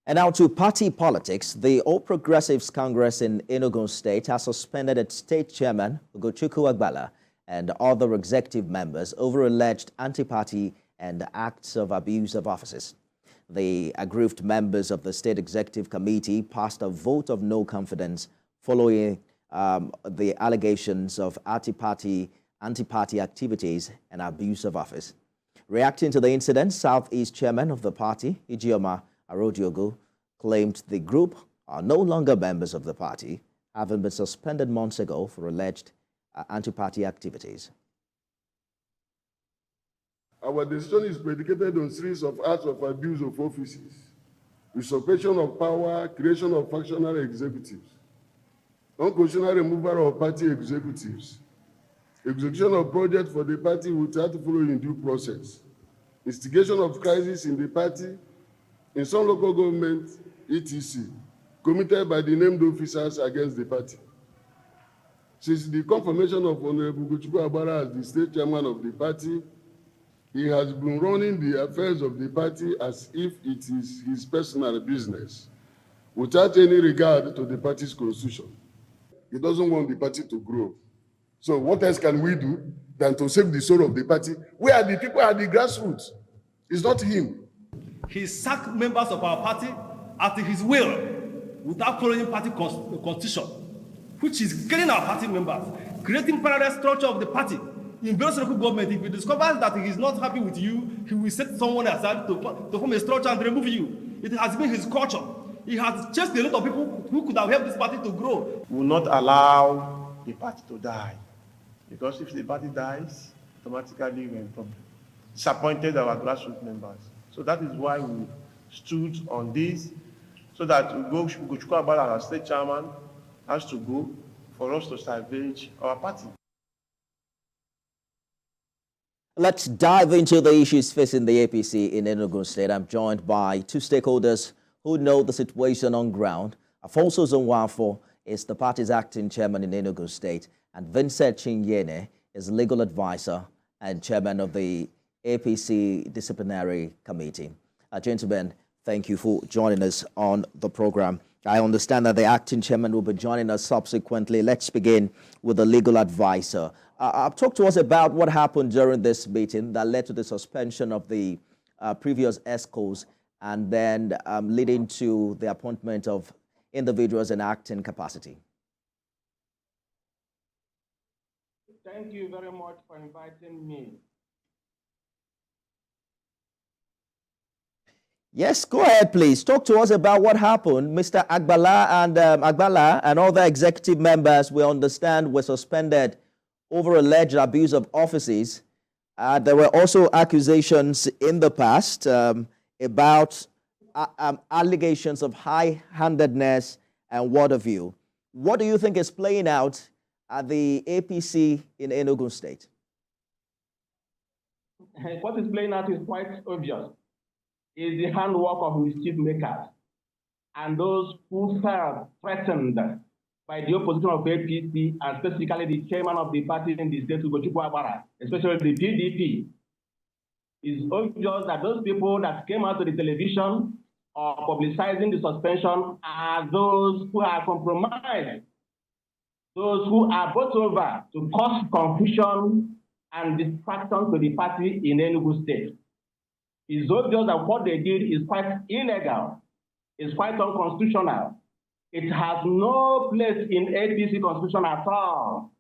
And now to party politics. The All Progressives Congress in Enugu State has suspended its state chairman, Ugochukwu Agbala, and other executive members over alleged anti-party and acts of abuse of offices. The aggrieved members of the State Executive Committee passed a vote of no confidence following the allegations of anti-party activities and abuse of office. Reacting to the incident, Southeast Chairman of the party, Ijeoma Arodiogo, claimed the group are no longer members of the party, having been suspended months ago for alleged anti-party activities. Our decision is predicated on a series of acts of abuse of offices, usurpation of power, creation of factional executives, unconstitutional removal of party executives, execution of projects for the party without following due process, instigation of crisis in the party, in some local government, etc., committed by the named officers against the party. Since the confirmation of Honorable Ugochukwu Agbala as the state chairman of the party, he has been running the affairs of the party as if it is his personal business, without any regard to the party's constitution. He doesn't want the party to grow. So what else can we do than to save the soul of the party? Where are the people at the grassroots? It's not him. He sacked members of our party at his will without following party constitution, which is killing our party members, creating parallel structure of the party. In various local government, if he discovers that he is not happy with you, he will set someone aside to form a structure and remove you. It has been his culture. He has chased a lot of people who could have helped this party to grow. We will not allow the party to die, because if the party dies, automatically we're in problem. Disappointed our grassroots members. So that is why we stood on this, so that Ugochukwu Agbala, our state chairman, has to go for us to salvage our party. Let's dive into the issues facing the APC in Enugu State. I'm joined by two stakeholders who know the situation on ground. Aoso Zano is the party's acting chairman in Enugu State, and Vincent Chinyene is legal advisor and chairman of the APC Disciplinary Committee. Gentlemen, thank you for joining us on the program. I understand that the acting chairman will be joining us subsequently. Let's begin with the legal advisor. Talk to us about what happened during this meeting that led to the suspension of the previous ESCOs and then leading to the appointment of individuals in acting capacity. Thank you very much for inviting me. Yes, go ahead, please. Talk to us about what happened. Mr. Agbala and other executive members, we understand, were suspended over alleged abuse of offices. There were also accusations in the past about allegations of high-handedness and what have you. What do you think is playing out at the APC in Enugu State? What is playing out is quite obvious. Is the handwork of mischief makers and those who felt threatened by the opposition of APC, and specifically the chairman of the party in the state, Ugochukwu Agbala, especially the PDP. It's obvious that those people that came out to the television or publicizing the suspension are those who are compromised, those who are brought over to cause confusion and distraction to the party in Enugu State. It's obvious that what they did is quite illegal, it's quite unconstitutional. It has no place in APC constitution at all.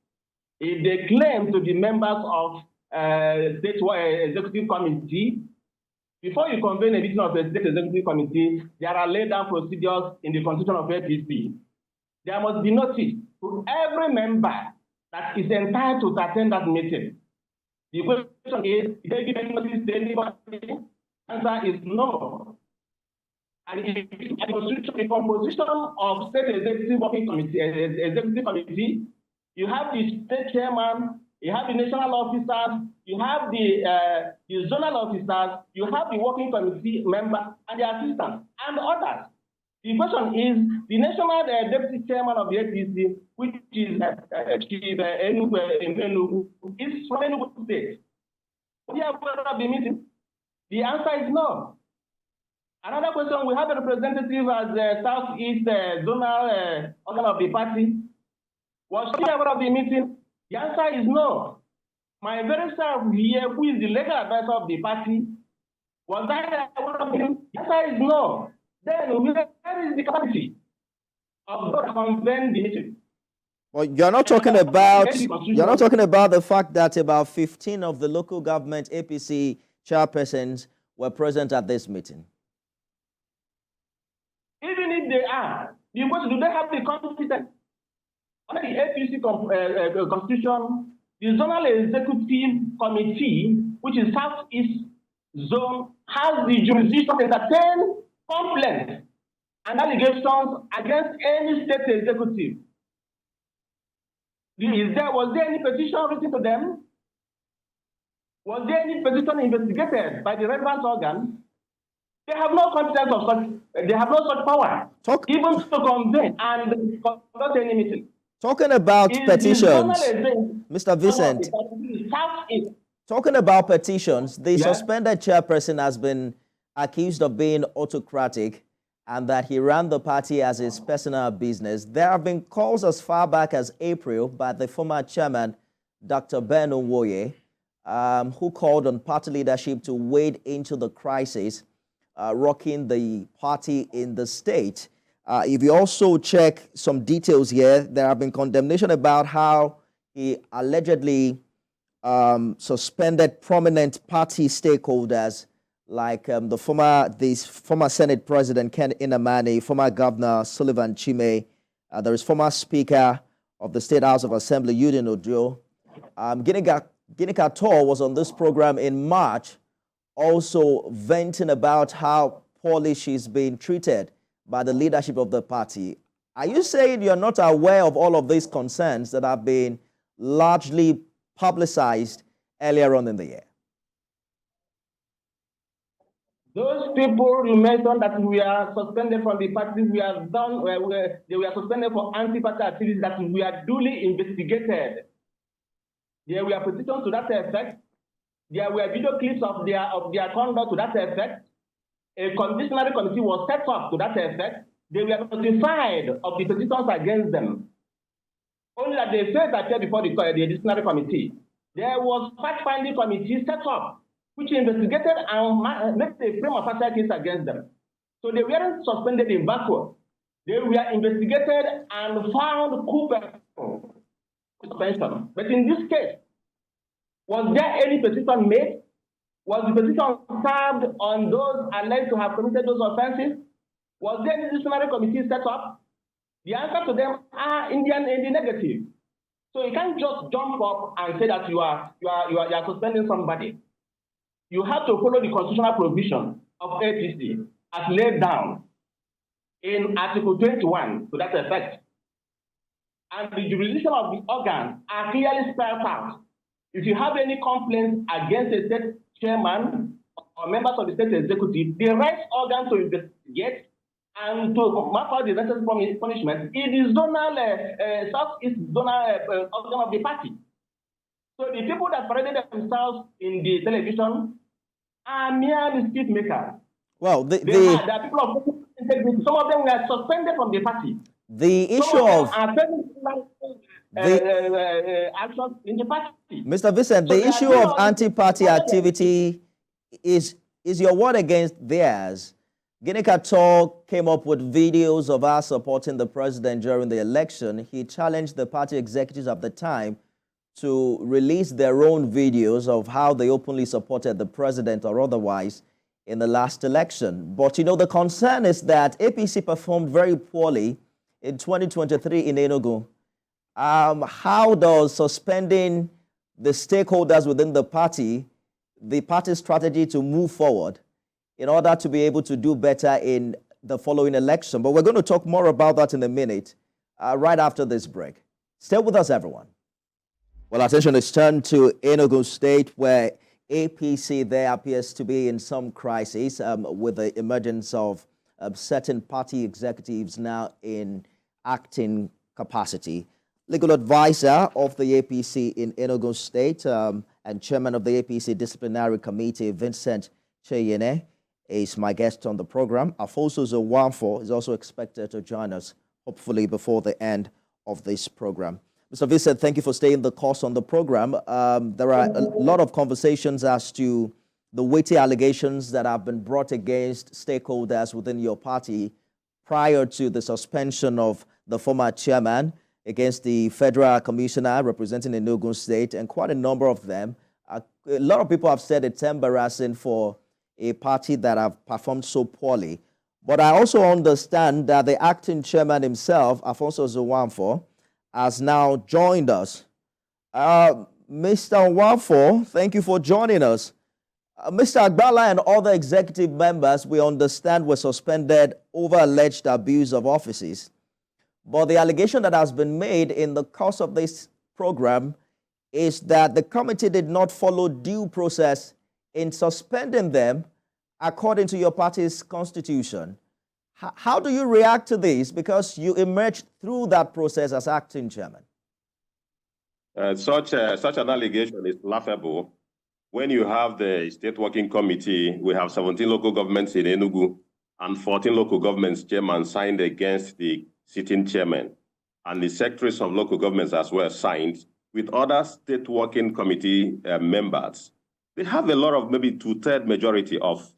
If they claim to be members of state executive committee, before you convene a meeting of the state executive committee, there are laid down procedures in the constitution of APC. There must be notice to every member that is entitled to attend that meeting. The question is, did they give any notice to anybody? Answer is no. And in the composition of state executive working committee, you have the state chairman, you have the national officers, you have the zonal officers, you have the working committee member and the assistants and others. The question is, the national deputy chairman of the APC, which is Enugu, is from Enugu State. Would he have been meeting? The answer is no. Another question, we have a representative as the Southeast Zonal organ of the party. Was she aware of the meeting? The answer is no. My very self here, who is the legal advisor of the party, was I aware of the meeting? The answer is no. Then where is the capacity of those convened the meeting? Well, you're not talking about the fact that about 15 of the local government APC chairpersons were present at this meeting. Even if they are, the question, do they have the competence? Under the APC constitution, the Zonal Executive Committee, which is Southeast Zone, has the jurisdiction to entertain complaints and allegations against any state executive. Was there any petition written to them? Was there any petition investigated by the relevant organ? They have no competence of such, they have no such power, even to convene and conduct any meeting. Talking about petitions, Mr. Vincent, talking about petitions, the suspended chairperson has been accused of being autocratic and that he ran the party as his personal business. There have been calls as far back as April by the former chairman, Dr. Ben Nwoye, who called on party leadership to wade into the crisis rocking the party in the state. If you also check some details here, there have been condemnation about how he allegedly suspended prominent party stakeholders like the former Senate President Ken Inamani, former Governor Sullivan Chime, there is former Speaker of the State House of Assembly, Udin Ojo. Ginika Tor was on this program in March, also venting about how poorly she's being treated by the leadership of the party. Are you saying you're not aware of all of these concerns that have been largely publicized earlier on in the year? Those people you mentioned that we are suspended from the party, they were suspended for anti-party activities that we are duly investigated. There were petitions to that effect. There were video clips of their conduct to that effect. A conditionary committee was set up to that effect. They were notified of the petitions against them. Only that they failed to appear before the disciplinary committee. There was a fact-finding committee set up, which investigated and made a frame of facie case against them. So they weren't suspended in vacuum. They were investigated and found culpable suspension. But in this case, was there any petition made? Was the petition served on those alleged to have committed those offenses? Was there any disciplinary committee set up? The answer to them are in the negative. So you can't just jump up and say that you are suspending somebody. You have to follow the constitutional provision of APC as laid down in Article 21 to that effect. And the jurisdiction of the organ are clearly spelled out. If you have any complaints against a state chairman or members of the state executive, the right organ to investigate and to mark out the necessary punishment is the zonal, Southeast zonal organ of the party. So the people that paraded themselves in the television are mere mischief makers. Well, there are people of integrity. Some of them were suspended from the party. The issue of actions in the party. Mr. Vincent, the issue of anti-party activity is your word against theirs. Ginika Tor came up with videos of us supporting the president during the election. He challenged the party executives at the time to release their own videos of how they openly supported the president or otherwise in the last election. But, you know, the concern is that APC performed very poorly in 2023 in Enugu. How does suspending the stakeholders within the party's strategy to move forward in order to be able to do better in the following election? But we're going to talk more about that in a minute, right after this break. Stay with us, everyone. Well, attention is turned to Enugu State, where APC there appears to be in some crisis with the emergence of certain party executives now in acting capacity. Legal advisor of the APC in Enugu State and chairman of the APC Disciplinary Committee, Vincent Cheyene, is my guest on the program. Aoso Zano is also expected to join us, hopefully before the end of this program. Mr. Vincent, thank you for staying the course on the program. There are a lot of conversations as to the weighty allegations that have been brought against stakeholders within your party prior to the suspension of the former chairman, against the federal commissioner representing Enugu State, and quite a number of them. A lot of people have said it's embarrassing for a party that have performed so poorly. But I also understand that the acting chairman himself, Aoso Zano, has now joined us. Mr. Nwafor, thank you for joining us. Mr. Agbala and other executive members, we understand, were suspended over alleged abuse of offices. But the allegation that has been made in the course of this program is that the committee did not follow due process in suspending them according to your party's constitution. How do you react to this? Because you emerged through that process as acting chairman. Such an allegation is laughable. When you have the state working committee, we have 17 local governments in Enugu and 14 local governments chairman signed against the sitting chairman, and the secretaries of local governments as well signed with other state working committee members. They have a lot of maybe 2/3 majority of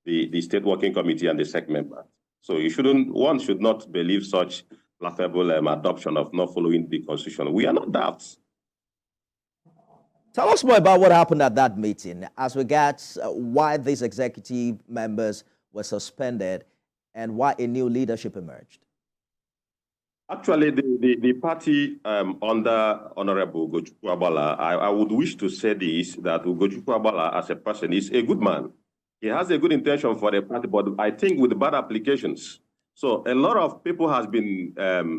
the state working committee and the SEC members. So one should not believe such laughable adoption of not following the constitution. We are not that. Tell us more about what happened at that meeting as regards why these executive members were suspended and why a new leadership emerged. Actually, the party under Honorable Ugochukwu Agbala, I would wish to say this, that Ugochukwu Agbala as a person is a good man. He has a good intention for the party, but I think with bad applications. So a lot of people has been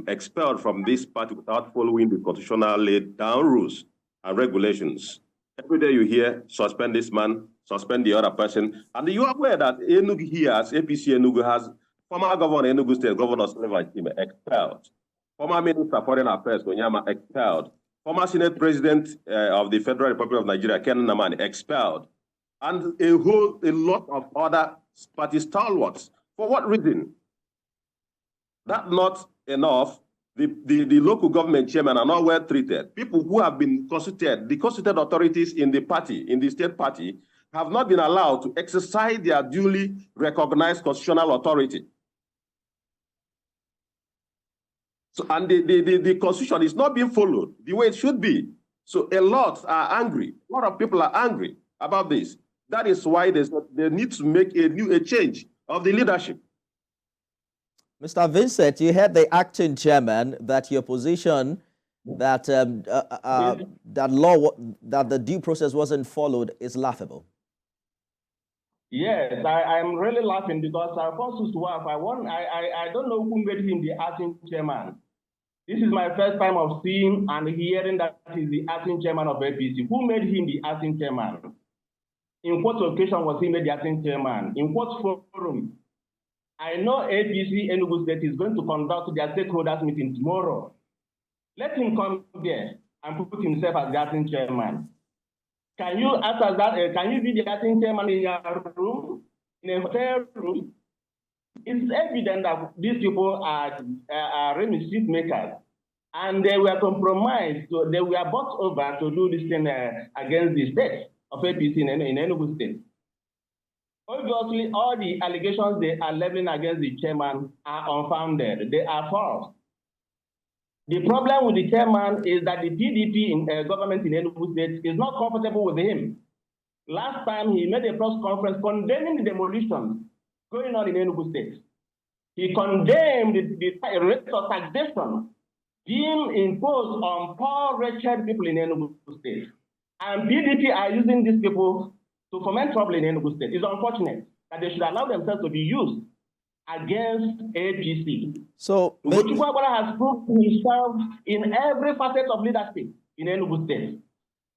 expelled from this party without following the constitutional laid down rules and regulations. Every day you hear, suspend this man, suspend the other person. And you are aware that Enugu here, as APC Enugu, has former governor Enugu State, Governor Sullivan expelled. Former Minister of Foreign Affairs, Onyama, expelled. Former Senate President of the Federal Republic of Nigeria, Ken Namani, expelled. And a lot of other party stalwarts. For what reason? That's not enough. The local government chairmen are not well treated. People who have been constituted, the constituted authorities in the party, in the state party, have not been allowed to exercise their duly recognized constitutional authority. So, and the constitution is not being followed the way it should be. So a lot are angry. A lot of people are angry about this. That is why they need to make a change of the leadership. Mr. Vincent, you heard the acting chairman that your position that that the due process wasn't followed is laughable. Yes, I'm really laughing because Aoso Zano, I don't know who made him the acting chairman. This is my first time of seeing and hearing that he's the acting chairman of APC. Who made him the acting chairman? In what occasion was he made the acting chairman? In what forum? I know APC Enugu State is going to conduct their stakeholders meeting tomorrow. Let him come there and put himself as the acting chairman. Can you, after that, can you be the acting chairman in your room, in a hotel room? It's evident that these people are mischief makers, and they were compromised. So they were bought over to do this thing against the state of APC in Enugu State. Obviously, all the allegations they are leveling against the chairman are unfounded. They are false. The problem with the chairman is that the PDP in government in Enugu State is not comfortable with him. Last time, he made a press conference condemning the demolitions going on in Enugu State. He condemned the rate of taxation being imposed on poor, wretched people in Enugu State. And PDP are using these people to foment trouble in Enugu State. It's unfortunate that they should allow themselves to be used against APC. So Ugochukwu Agbala has proved himself in every facet of leadership in Enugu State.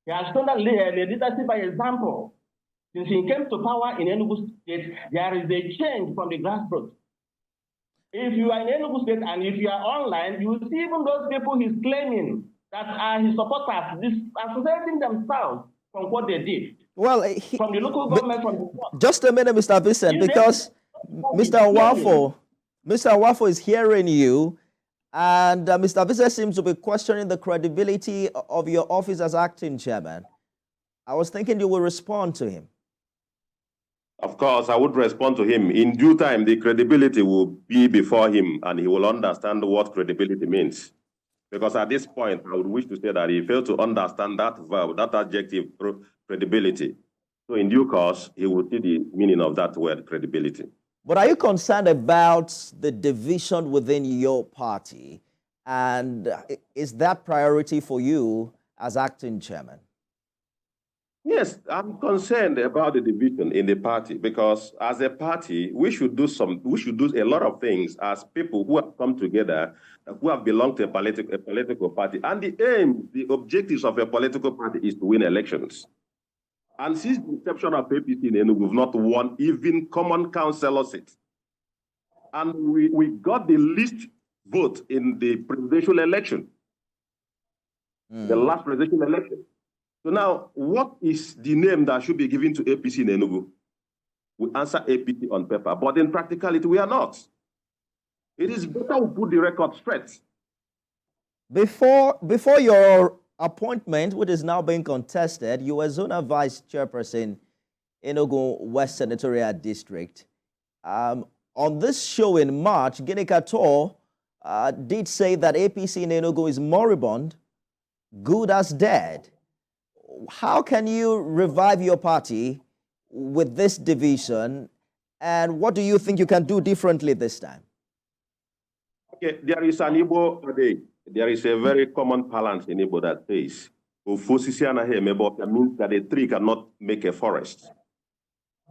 He has shown that leadership by example. Since he came to power in Enugu State, there is a change from the grassroots. If you are in Enugu State and if you are online, you will see even those people he's claiming that are his supporters, associating themselves from what they did. Well, From the local government, from the top. just a minute, Mr. Vincent, because Mr. Wafo is hearing you, and Mr. Vincent seems to be questioning the credibility of your office as acting chairman. I was thinking you will respond to him. Of course, I would respond to him. In due time, the credibility will be before him, and he will understand what credibility means. Because at this point, I would wish to say that he failed to understand that verb, that adjective, credibility. So in due course, he will see the meaning of that word, credibility. But are you concerned about the division within your party? And is that priority for you as acting chairman? Yes, I'm concerned about the division in the party because as a party, we should do a lot of things as people who have come together, who have belonged to a political party. And the objectives of a political party is to win elections. And since the inception of APC in Enugu, we've not won even common councillor seats. And we got the least vote in the presidential election, the last presidential election. So now, what is the name that should be given to APC in Enugu? We answer APC on paper, but in practicality, we are not. It is better we put the record straight. Before your appointment, which is now being contested, you were Zona Vice Chairperson, Enugu West Senatorial District. On this show in March, Ginikator did say that APC in Enugu is moribund, good as dead. How can you revive your party with this division, and what do you think you can do differently this time? Okay, there is an Igbo adage. There is a very common parlance in Igbo that says, means that a tree cannot make a forest.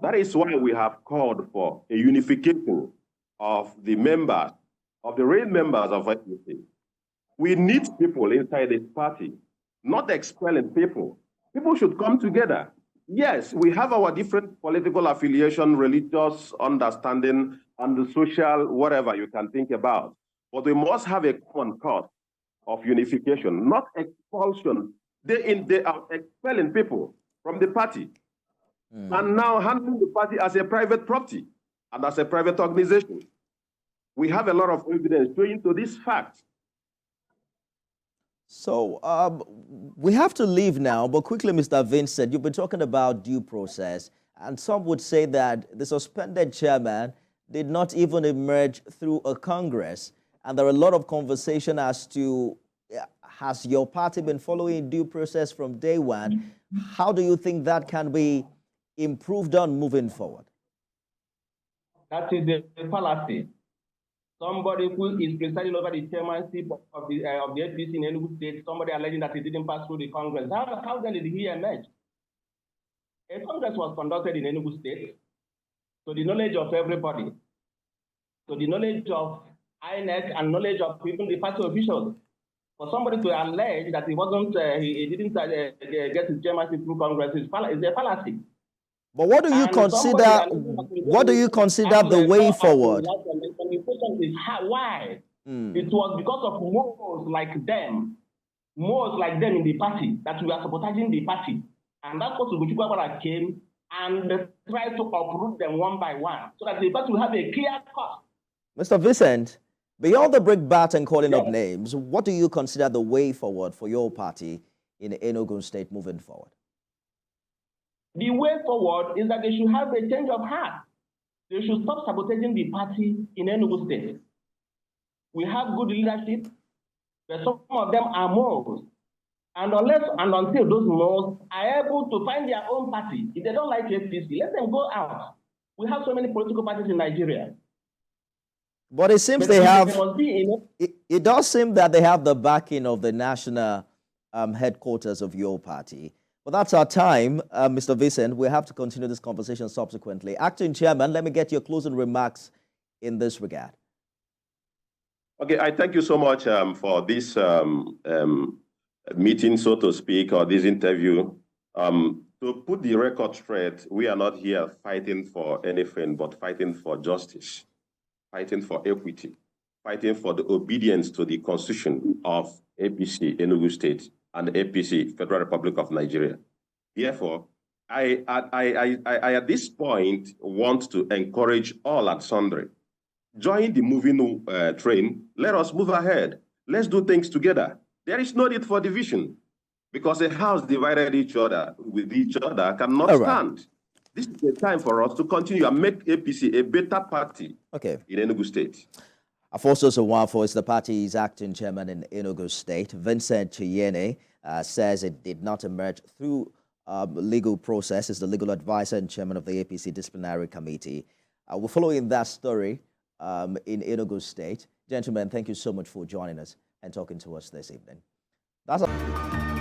That is why we have called for a unification of the members, of the real members of APC. We need people inside this party, not expelling people. People should come together. Yes, we have our different political affiliation, religious understanding, and the social, whatever you can think about. But we must have a common cause of unification, not expulsion. They are expelling people from the party and now handling the party as a private property and as a private organization. We have a lot of evidence showing to this fact. So we have to leave now, but quickly, Mr. Vincent, you've been talking about due process, and some would say that the suspended chairman did not even emerge through a Congress, and there are a lot of conversation as to, has your party been following due process from day one? How do you think that can be improved on moving forward? That is a fallacy. Somebody who is presiding over the chairmanship of the APC in Enugu State, somebody alleging that he didn't pass through the Congress. How then did he emerge? A Congress was conducted in Enugu State, to the knowledge of everybody, to the knowledge of INEC and knowledge of even the party officials. For somebody to allege that he didn't get his chairmanship through Congress is a fallacy. But what do you consider? What do you consider the way forward? The question is why? It was because of more like them in the party that we are sabotaging the party, and that's what Ugochukwu came and tried to uproot them one by one, so that the party will have a clear course. Mr. Vincent, beyond the brickbat and calling up names, what do you consider the way forward for your party in Enugu State moving forward? The way forward is that they should have a change of heart. They should stop sabotaging the party in Enugu State. We have good leadership, but some of them are Moors. And unless and until those Moors are able to find their own party, if they don't like APC, let them go out. We have so many political parties in Nigeria. But it seems they have, it does seem that they have the backing of the national headquarters of your party. But that's our time, Mr. Vincent. We have to continue this conversation subsequently. Acting Chairman, let me get your closing remarks in this regard. Okay, I thank you so much for this meeting, so to speak, or this interview. To put the record straight, we are not here fighting for anything but fighting for justice, fighting for equity, fighting for the obedience to the Constitution of APC, Enugu State, and APC, Federal Republic of Nigeria. Therefore, I at this point want to encourage all at sundry. Join the moving train. Let us move ahead. Let's do things together. There is no need for division because a house divided with each other cannot stand. This is the time for us to continue and make APC a better party in Enugu State. Aoso Zano is the party's acting chairman in Enugu State. Vincent Chiyene says it did not emerge through legal process. Is the legal advisor and chairman of the APC disciplinary committee. We're following that story in Enugu State. Gentlemen, thank you so much for joining us and talking to us this evening. That's all.